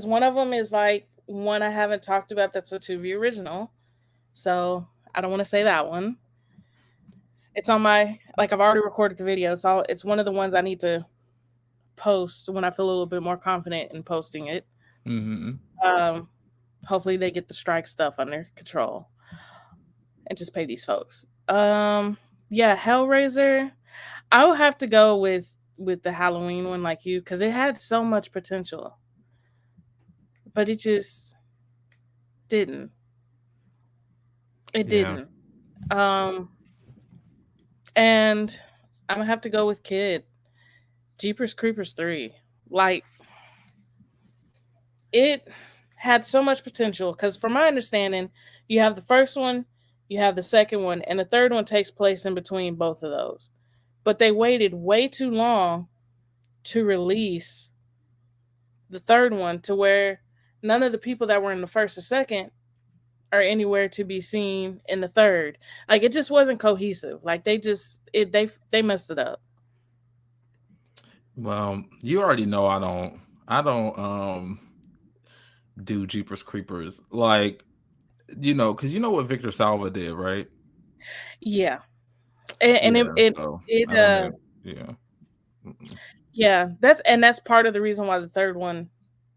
Speaker 3: one of them is like one I haven't talked about that's a Tubi original. So I don't want to say that one. It's on my, like, I've already recorded the video, so it's one of the ones I need to post when I feel a little bit more confident in posting it.
Speaker 4: Mm-hmm.
Speaker 3: Hopefully they get the strike stuff under control and just pay these folks. Yeah, Hellraiser. I will have to go with the Halloween one, like you, because it had so much potential, but it just didn't. It didn't. And I'm gonna have to go with Kid. Jeepers Creepers 3. Like, it had so much potential because, from my understanding, you have the first one, You have the second one, and the third one takes place in between both of those. But they waited way too long to release the third one to where none of the people that were in the first or second are anywhere to be seen in the third. Like it just wasn't cohesive. Like they messed it up.
Speaker 4: Well, you already know I don't do Jeepers Creepers. Like, because you know what Victor Salva did, right?
Speaker 3: Yeah. And
Speaker 4: Yeah, so
Speaker 3: it
Speaker 4: I don't know. Yeah. Mm-mm.
Speaker 3: yeah, that's part of the reason why the third one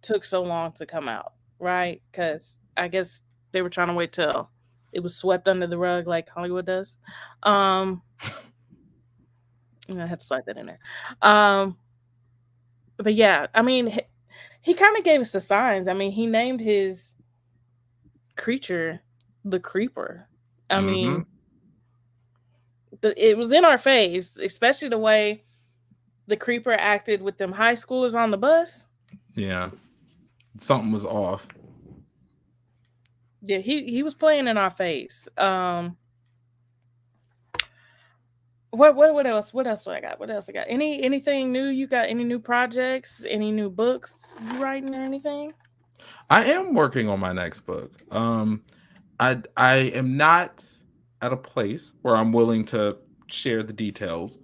Speaker 3: took so long to come out, right? Because I guess they were trying to wait till it was swept under the rug like Hollywood does. Um, I had to slide that in there. Um, but yeah, I mean, he kind of gave us the signs. I mean, he named his creature the Creeper. I
Speaker 4: Mm-hmm.
Speaker 3: mean, it was in our face, especially the way the Creeper acted with them high schoolers on the bus.
Speaker 4: Yeah. Something was off.
Speaker 3: Yeah, he was playing in our face. What else? What else do I got? What else I got? Anything new? You got any new projects? Any new books you writing or anything?
Speaker 4: I am working on my next book. I am not at a place where I'm willing to share the details,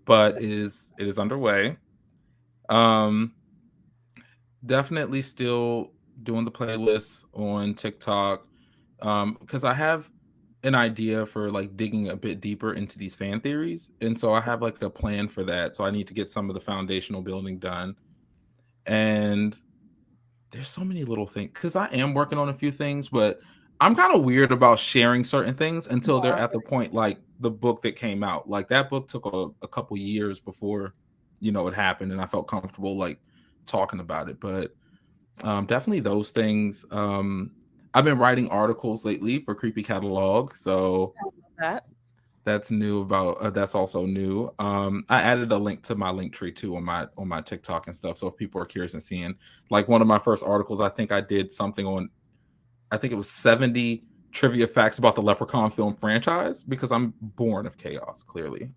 Speaker 4: but it is underway. Um, Definitely still doing the playlists on TikTok. Because I have an idea for like digging a bit deeper into these fan theories, and so I have like a plan for that. So I need to get some of the foundational building done, and there's so many little things because I am working on a few things, but I'm kind of weird about sharing certain things until they're
Speaker 3: Yeah.
Speaker 4: at the point like the book that came out. Like that book took a couple years before it happened, and I felt comfortable like talking about it. But definitely those things. I've been writing articles lately for Creepy Catalog, so
Speaker 3: That.
Speaker 4: that's new about that's also new. I added a link to my link tree too on my TikTok and stuff. So if people are curious and seeing like one of my first articles, I think I did something on I think it was 70 trivia facts about the Leprechaun film franchise because I'm born of chaos, clearly.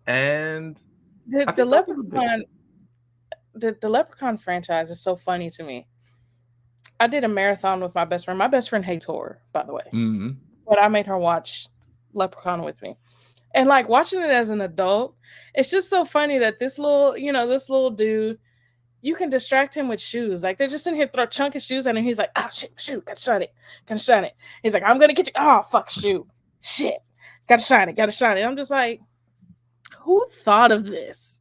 Speaker 4: And
Speaker 3: The,
Speaker 4: I
Speaker 3: the
Speaker 4: think those are the big
Speaker 3: Leprechaun the Leprechaun franchise is so funny to me. I did a marathon with my best friend. My best friend hates horror, by the way.
Speaker 4: Mhm.
Speaker 3: But I made her watch Leprechaun with me. And like watching it as an adult, it's just so funny that this little dude, you can distract him with shoes. Like they're just in here throw chunk of shoes at him. He's like, oh shit, shoot, gotta shine it. Gotta shine it. He's like, I'm gonna get you. Oh fuck, shoot. Shit. Gotta shine it, gotta shine it. I'm just like, who thought of this?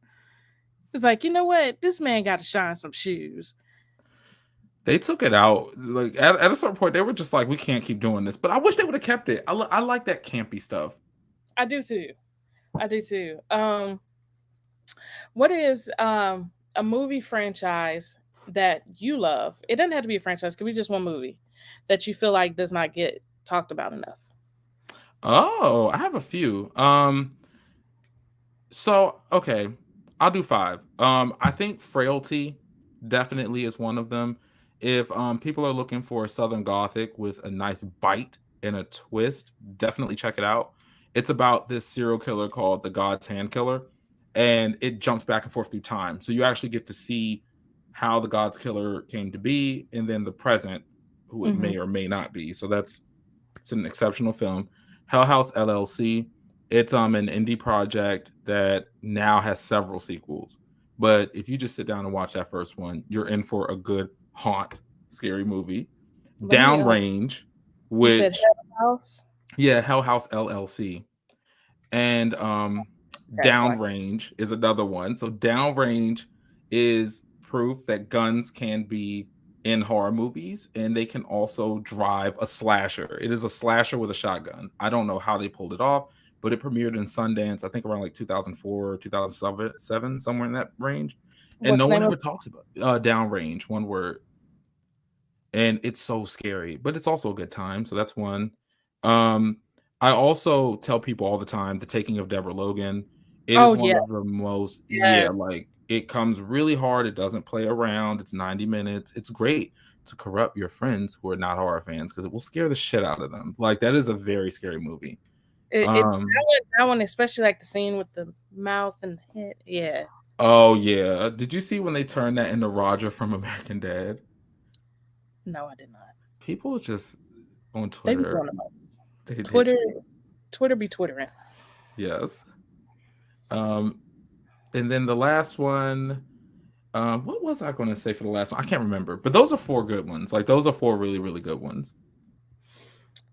Speaker 3: It's like, you know what? This man gotta shine some shoes.
Speaker 4: They took it out. Like at a certain point, they were just like, "We can't keep doing this." But I wish they would have kept it. I like that campy stuff.
Speaker 3: I do too. I do too. What is a movie franchise that you love? It doesn't have to be a franchise. It could be just one movie that you feel like does not get talked about enough.
Speaker 4: Oh, I have a few. So okay, I'll do five. I think Frailty definitely is one of them. If people are looking for a Southern Gothic with a nice bite and a twist, definitely check it out. It's about this serial killer called the God's Hand Killer, and it jumps back and forth through time. So you actually get to see how the God's Killer came to be, and then the present, who it
Speaker 3: Mm-hmm.
Speaker 4: may or may not be. So it's an exceptional film. Hell House LLC. It's an indie project that now has several sequels. But if you just sit down and watch that first one, you're in for a good haunt scary movie.
Speaker 3: Let me.
Speaker 4: Downrange,
Speaker 3: You said
Speaker 4: which
Speaker 3: Hell House.
Speaker 4: yeah, Hell House LLC. And
Speaker 3: That's fine.
Speaker 4: Downrange is another one. So Downrange is proof that guns can be in horror movies and they can also drive a slasher. It is a slasher with a shotgun. I don't know how they pulled it off, but it premiered in Sundance, I think around like 2004 or 2007, somewhere in that range. And
Speaker 3: What's
Speaker 4: no
Speaker 3: the
Speaker 4: one
Speaker 3: name of?
Speaker 4: ever talks about Downrange, one word. And it's so scary, but it's also a good time. So that's one. Um, I also tell people all the time The Taking of Deborah Logan. It is
Speaker 3: Oh
Speaker 4: one
Speaker 3: yes,
Speaker 4: of the most, yeah,
Speaker 3: yes.
Speaker 4: like it comes really hard. It doesn't play around. It's 90 minutes. It's great. to corrupt your friends who are not horror fans because it will scare the shit out of them. Like that is a very scary movie.
Speaker 3: That one, especially like the scene with the mouth and the head. Yeah.
Speaker 4: Oh yeah. Did you see when they turned that into Roger from American Dad?
Speaker 3: No, I did not.
Speaker 4: People just on
Speaker 3: They be
Speaker 4: Twitter.
Speaker 3: doing the most. Twitter be twittering.
Speaker 4: Yes. And then the last one, what was I going to say for the last one? I can't remember. But those are 4 good ones. Like those are 4 really, really good ones.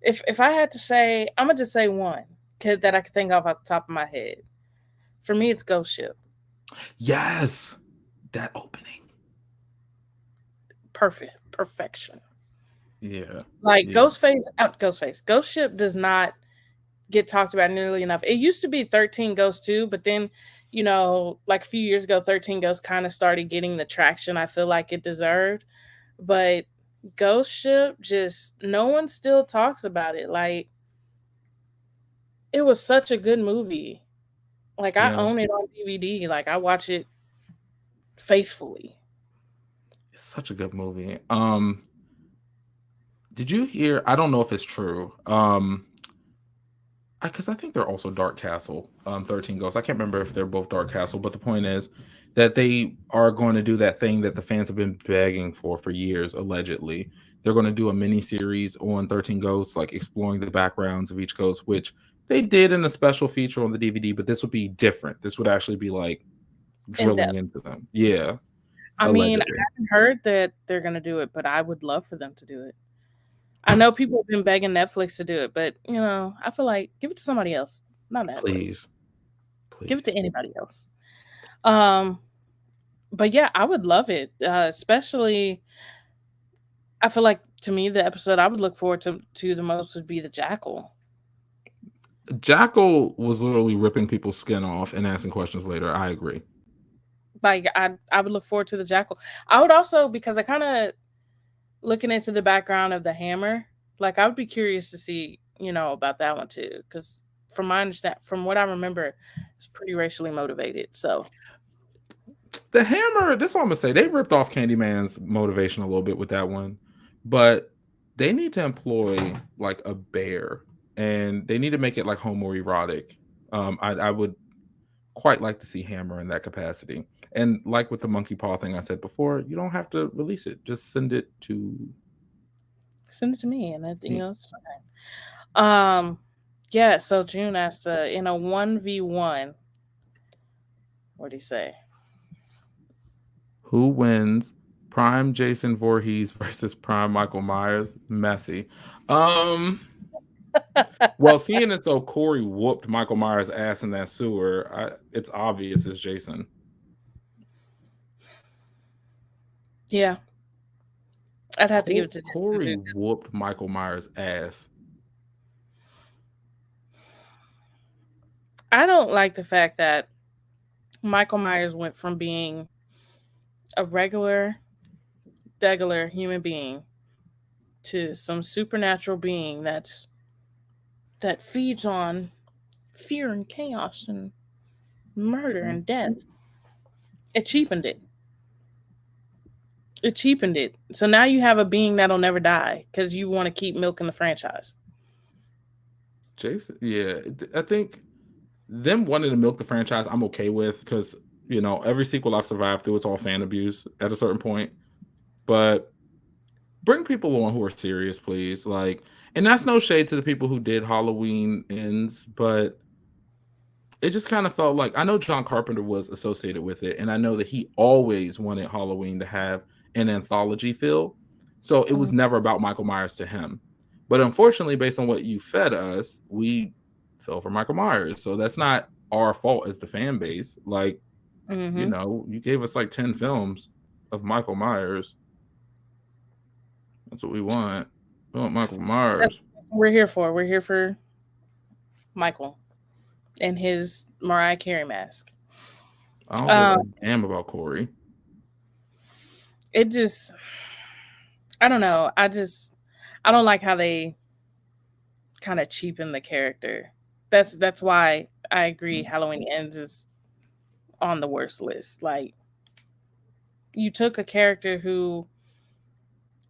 Speaker 3: If I had to say, I'm gonna just say one that I can think of off the top of my head. For me, it's Ghost Ship.
Speaker 4: Yes, that opening.
Speaker 3: Perfection.
Speaker 4: Yeah.
Speaker 3: Like Ghost Ship does not get talked about nearly enough. It used to be 13 Ghosts too, but then, like a few years ago, 13 Ghosts kind of started getting the traction I feel like it deserved. But Ghost Ship, just no one still talks about it. Like, it was such a good movie. Like, I own it on DVD. Like, I watch it faithfully.
Speaker 4: It's such a good movie. Did you hear? I don't know if it's true. Because I think they're also Dark Castle, 13 Ghosts. I can't remember if they're both Dark Castle, but the point is that they are going to do that thing that the fans have been begging for years, allegedly. They're going to do a mini series on 13 Ghosts, like exploring the backgrounds of each ghost, which they did in a special feature on the DVD, but this would be different. This would actually be like drilling into them. Yeah.
Speaker 3: I mean, I haven't heard that they're going to do it, but I would love for them to do it. I know people have been begging Netflix to do it, but I feel like give it to somebody else, not Netflix.
Speaker 4: Please.
Speaker 3: Give it to anybody else. But yeah, I would love it. Especially, I feel like to me the episode I would look forward to the most would be the Jackal.
Speaker 4: Jackal was literally ripping people's skin off and asking questions later. I agree.
Speaker 3: Like I would look forward to the Jackal. I would also, because I kind of looking into the background of the Hammer, like I would be curious to see, about that one too. Because from what I remember, it's pretty racially motivated. So
Speaker 4: the Hammer, this is what I'm gonna say. They ripped off Candyman's motivation a little bit with that one, but they need to employ like a bear, and they need to make it like homoerotic. I would quite like to see Hammer in that capacity. And like with the monkey paw thing I said before, you don't have to release it. Just send it to
Speaker 3: me, and it's fine. Yeah. So June asked, in a 1v1, what do you say?
Speaker 4: Who wins? Prime Jason Voorhees versus Prime Michael Myers? Messy. Well, seeing as though Corey whooped Michael Myers' ass in that sewer, it's obvious it's Jason.
Speaker 3: Yeah. I'd have to give it to
Speaker 4: Corey whooped Michael Myers' ass.
Speaker 3: I don't like the fact that Michael Myers went from being a regular human being to some supernatural being that feeds on fear and chaos and murder and death. It cheapened it. So now you have a being that'll never die because you want to keep milking the franchise.
Speaker 4: Jason, yeah, I think them wanting to milk the franchise, I'm okay with, because every sequel I've survived through, it's all fan abuse at a certain point. But bring people on who are serious, please. Like, and that's no shade to the people who did Halloween Ends, but it just kind of felt like, I know John Carpenter was associated with it, and I know that he always wanted Halloween to have an anthology feel. So it was never about Michael Myers to him. But unfortunately, based on what you fed us, we fell for Michael Myers. So that's not our fault as the fan base. Like, you gave us like 10 films of Michael Myers. That's what we want. We want Michael Myers.
Speaker 3: That's what we're here for. We're here for Michael and his Mariah Carey mask.
Speaker 4: I don't give a damn about Corey.
Speaker 3: It just, I don't know. I don't like how they kind of cheapen the character. That's why I agree Halloween Ends is on the worst list. Like, you took a character who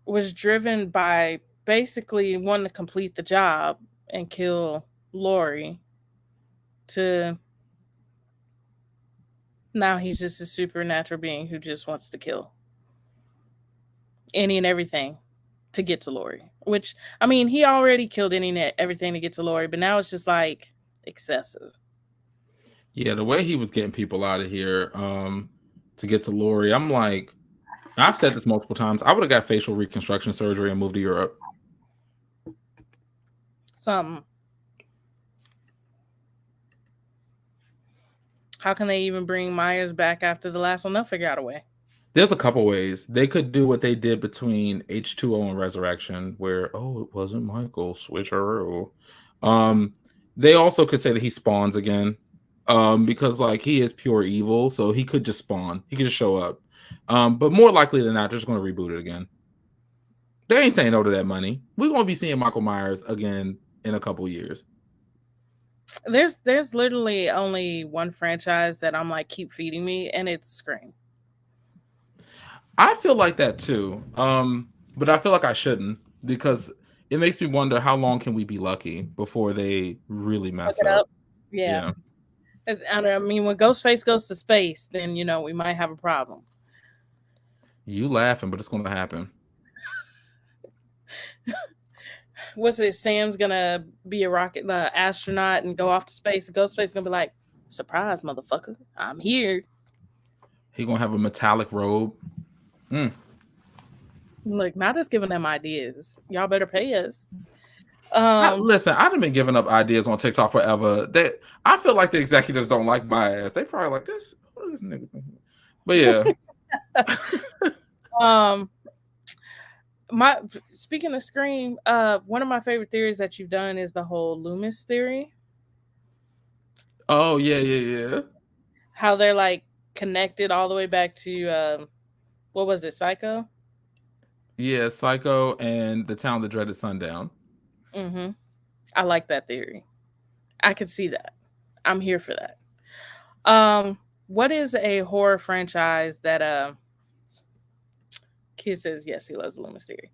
Speaker 3: was driven by basically wanting to complete the job and kill Lori to now he's just a supernatural being who just wants to kill any and everything to get to Lori. Which, I mean, he already killed any and everything to get to Lori, but now it's just like excessive.
Speaker 4: Yeah, the way he was getting people out of here to get to Lori, I'm like, I've said this multiple times. I would have got facial reconstruction surgery and moved to Europe.
Speaker 3: Something. How can they even bring Myers back after the last one? They'll figure out a way.
Speaker 4: There's a couple ways. They could do what they did between H2O and Resurrection, where, oh, it wasn't Michael, switcheroo. They also could say that he spawns again, because like he is pure evil, so he could just spawn. He could just show up. But more likely than not, they're just going to reboot it again. They ain't saying no to that money. We're going to be seeing Michael Myers again in a couple years.
Speaker 3: There's literally only one franchise that I'm like, keep feeding me, and it's Scream.
Speaker 4: I feel like that too. But I feel like I shouldn't, because it makes me wonder how long can we be lucky before they really mess up.
Speaker 3: Yeah. I mean, when Ghostface goes to space, then we might have a problem.
Speaker 4: You laughing, but it's going to happen.
Speaker 3: What's it? Sam's gonna be the astronaut, and go off to space. And Ghostface is gonna be like, "Surprise, motherfucker! I'm here."
Speaker 4: He gonna have a metallic robe.
Speaker 3: Look, not just giving them ideas. Y'all better pay us.
Speaker 4: Listen, I've been giving up ideas on TikTok forever. I feel like the executives don't like my ass. They probably like this. What is this nigga? But yeah.
Speaker 3: Speaking of Scream, one of my favorite theories that you've done is the whole Loomis theory.
Speaker 4: Oh yeah.
Speaker 3: How they're like connected all the way back to what was it, Psycho?
Speaker 4: Yeah, Psycho and the Town That Dreaded Sundown.
Speaker 3: Mm-hmm. I like that theory. I can see that. I'm here for that. What is a horror franchise that Kid says yes, he loves the Loomis theory.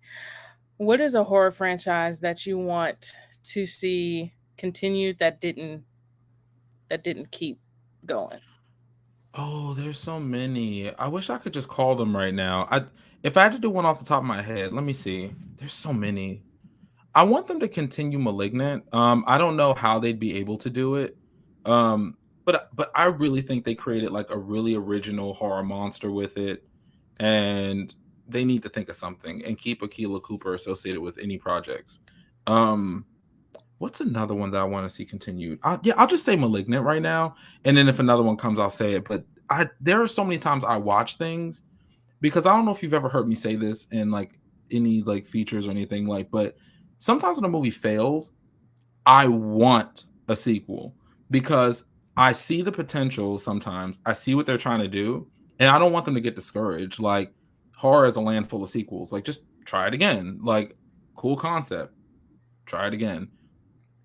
Speaker 3: What is a horror franchise that you want to see continued that didn't keep going?
Speaker 4: Oh, there's so many. I wish I could just call them right now. If I had to do one off the top of my head, let me see. There's so many. I want them to continue Malignant. I don't know how they'd be able to do it. But I really think they created like a really original horror monster with it, and they need to think of something and keep Akilah Cooper associated with any projects. What's another one that I want to see continued? I'll just say Malignant right now, and then if another one comes, I'll say it. But there are so many times I watch things, because I don't know if you've ever heard me say this in like any like features or anything, like, but sometimes when a movie fails, I want a sequel, because I see the potential. Sometimes I see what they're trying to do, and I don't want them to get discouraged. Like, horror is a land full of sequels. Like, just try it again. Like, cool concept. Try it again.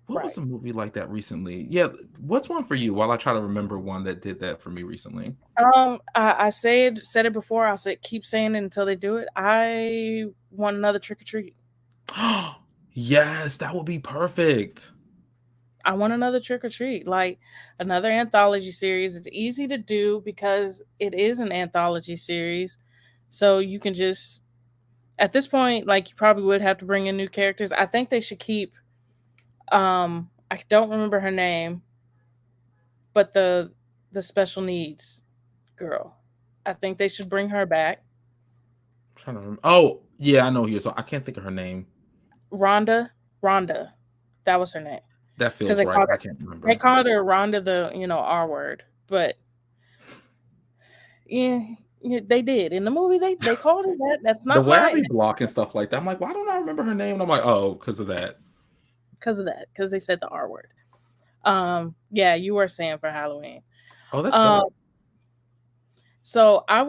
Speaker 4: What was a movie like that recently? Yeah, what's one for you while I try to remember one that did that for me recently?
Speaker 3: I said it before. I'll keep saying it until they do it. I want another Trick or Treat.
Speaker 4: Yes, that would be perfect.
Speaker 3: I want another Trick or Treat, like another anthology series. It's easy to do because it is an anthology series. So you can just, at this point, like, you probably would have to bring in new characters. I think they should keep, I don't remember her name, but the special needs girl. I think they should bring her back.
Speaker 4: I'm trying to remember. Oh, yeah, I know here. So I can't think of her name.
Speaker 3: Rhonda. That was her name.
Speaker 4: That feels right. I can't remember.
Speaker 3: They called her Rhonda, the R word, but yeah, they did in the movie. They called her that. That's not
Speaker 4: the way
Speaker 3: right.
Speaker 4: I be blocking stuff like that. I'm like, why don't I remember her name? And I'm like, oh, because of that.
Speaker 3: Because they said the R word. Yeah, you were saying for Halloween.
Speaker 4: Oh, that's dope.
Speaker 3: So I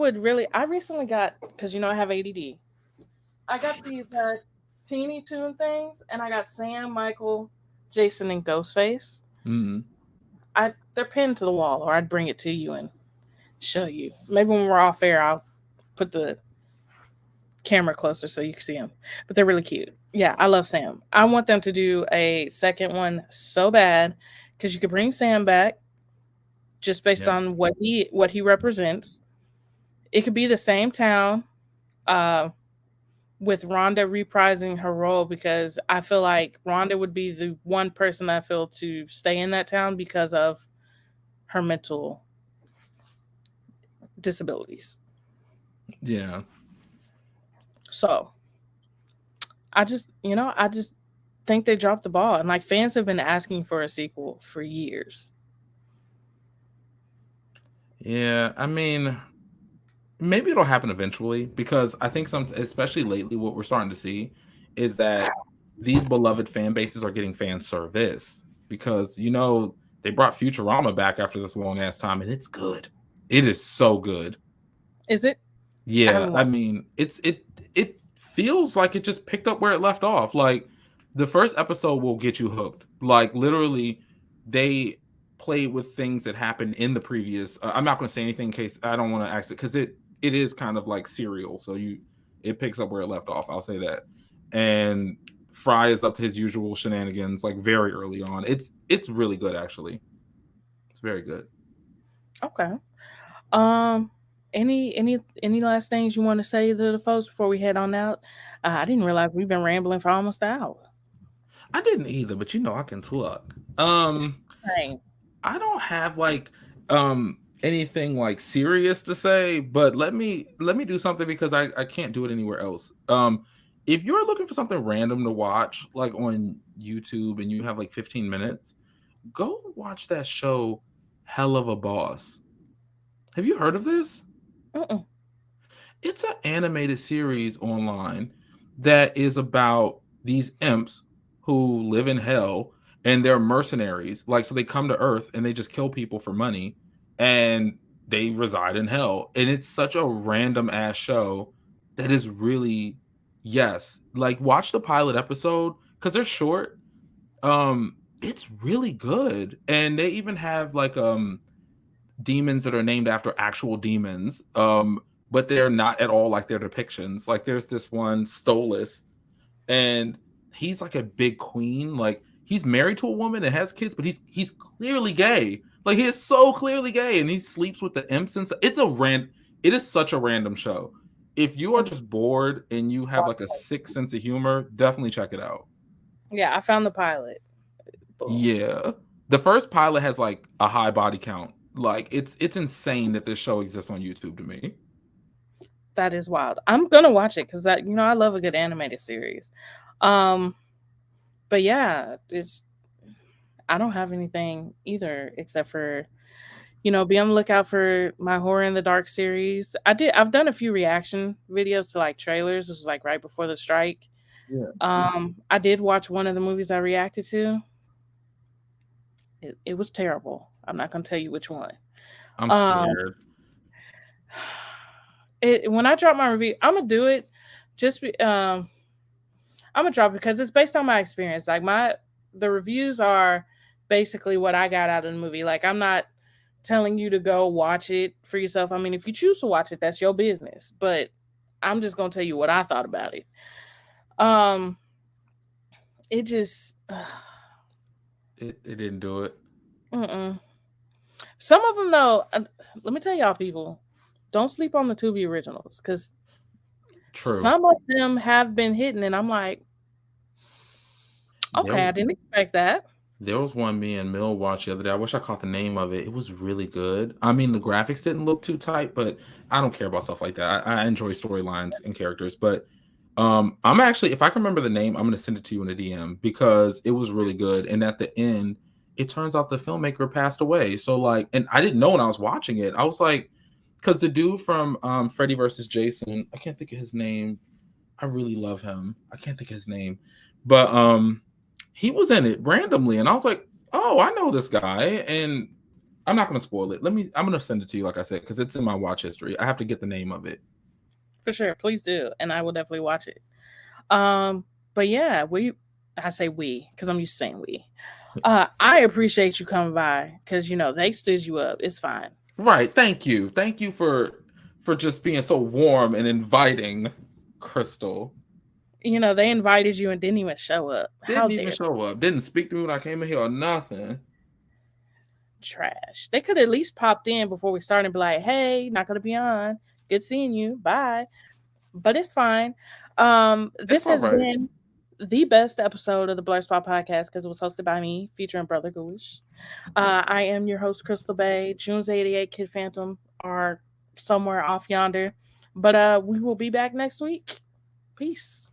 Speaker 3: recently got, because I have ADD. I got these Teeny Toon things, and I got Sam, Michael, Jason, and Ghostface.
Speaker 4: Mm-hmm.
Speaker 3: They're pinned to the wall, or I'd bring it to you and show you. Maybe when we're off air, I'll put the camera closer so you can see them. But they're really cute. Yeah, I love Sam. I want them to do a second one so bad because you could bring Sam back just based
Speaker 4: Yeah.
Speaker 3: on what he represents. It could be the same town, uh, with Rhonda reprising her role because I feel like Rhonda would be the one person I feel to stay in that town because of her mental disabilities.
Speaker 4: Yeah.
Speaker 3: So I just think they dropped the ball, and like fans have been asking for a sequel for years.
Speaker 4: Yeah. I mean, maybe it'll happen eventually because I think especially lately, what we're starting to see is that these beloved fan bases are getting fan service because they brought Futurama back after this long ass time, and it's good. It is so good.
Speaker 3: Is it? I
Speaker 4: Yeah,
Speaker 3: haven't
Speaker 4: I
Speaker 3: watched.
Speaker 4: mean, it feels like it just picked up where it left off. Like the first episode will get you hooked. Like literally, they play with things that happened in the previous. I'm not going to say anything in case I don't want to ask it because it is kind of like serial. So it picks up where it left off. I'll say that. And Fry is up to his usual shenanigans like very early on. It's really good actually. It's very good.
Speaker 3: Okay. Um, any last things you want to say to the folks before we head on out? I didn't realize we've been rambling for almost an hour.
Speaker 4: I didn't either, but I can talk.
Speaker 3: Same.
Speaker 4: I don't have like anything like serious to say, but let me do something because I can't do it anywhere else. If you're looking for something random to watch like on YouTube and you have like 15 minutes, go watch that show Hell of a Boss. Have you heard of this?
Speaker 3: Mm-mm.
Speaker 4: It's an animated series online that is about these imps who live in hell and they're mercenaries. Like, so they come to Earth and they just kill people for money and they reside in hell. And it's such a random ass show that is really, yes, like watch the pilot episode because they're short. It's really good. And they even have like demons that are named after actual demons. But they're not at all like their depictions. Like there's this one Stolas, and he's like a big queen. Like he's married to a woman and has kids, but he's clearly gay. Like he is so clearly gay, and he sleeps with the imps. And it is such a random show. If you are just bored and you have like a sick sense of humor, definitely check it out.
Speaker 3: Yeah, I found the pilot. Boom.
Speaker 4: Yeah, the first pilot has like a high body count. Like it's insane that this show exists on YouTube to me.
Speaker 3: That is wild. I'm gonna watch it because I love a good animated series. Um, but yeah, I don't have anything either except for be on the lookout for my Horror in the Dark series. I've done a few reaction videos to like trailers. This was like right before the strike.
Speaker 4: Yeah.
Speaker 3: I did watch one of the movies I reacted to. It was terrible. I'm not gonna tell you which one.
Speaker 4: I'm
Speaker 3: Um,
Speaker 4: scared.
Speaker 3: when I drop my review, I'm gonna do it. I'm gonna drop it because it's based on my experience. Like the reviews are basically what I got out of the movie. Like I'm not telling you to go watch it for yourself. I mean, if you choose to watch it, that's your business. But I'm just gonna tell you what I thought about it. It just
Speaker 4: It didn't do it.
Speaker 3: mm-mm. Some of them though. Let me tell y'all, people, don't sleep on the Tubi originals because
Speaker 4: True.
Speaker 3: some of them have been hidden, and I'm like, okay, I didn't expect that.
Speaker 4: There was one me and Mill watched the other day. I wish I caught the name of it. It was really good. I mean, the graphics didn't look too tight, but I don't care about stuff like that. I enjoy storylines and characters. But I'm actually, if I can remember the name, I'm going to send it to you in a DM because it was really good. And at the end, it turns out the filmmaker passed away. So like, and I didn't know when I was watching it. I was like, because the dude from Freddy versus Jason, I can't think of his name. I really love him. I can't think of his name, but he was in it randomly, and I was like, "Oh, I know this guy." And I'm not going to spoil it. I'm going to send it to you, like I said, because it's in my watch history. I have to get the name of it.
Speaker 3: For sure, please do, and I will definitely watch it. But yeah, I say we because I'm used to saying we. I appreciate you coming by because they stood you up. It's fine.
Speaker 4: Right. Thank you for just being so warm and inviting. Crystal.
Speaker 3: You know, they invited you and didn't even show up. How
Speaker 4: Didn't even
Speaker 3: dare
Speaker 4: show up. Didn't speak to me when I came in here or nothing.
Speaker 3: trash. They could at least popped in before we started and be like, hey, not gonna be on. Good seeing you. Bye. But it's fine. This
Speaker 4: all
Speaker 3: has
Speaker 4: right.
Speaker 3: been the best episode of the Blerdspot podcast because it was hosted by me, featuring Brother Ghouish. I am your host, Crystal Bay. June's 88 Kid Phantom are somewhere off yonder. But we will be back next week. Peace.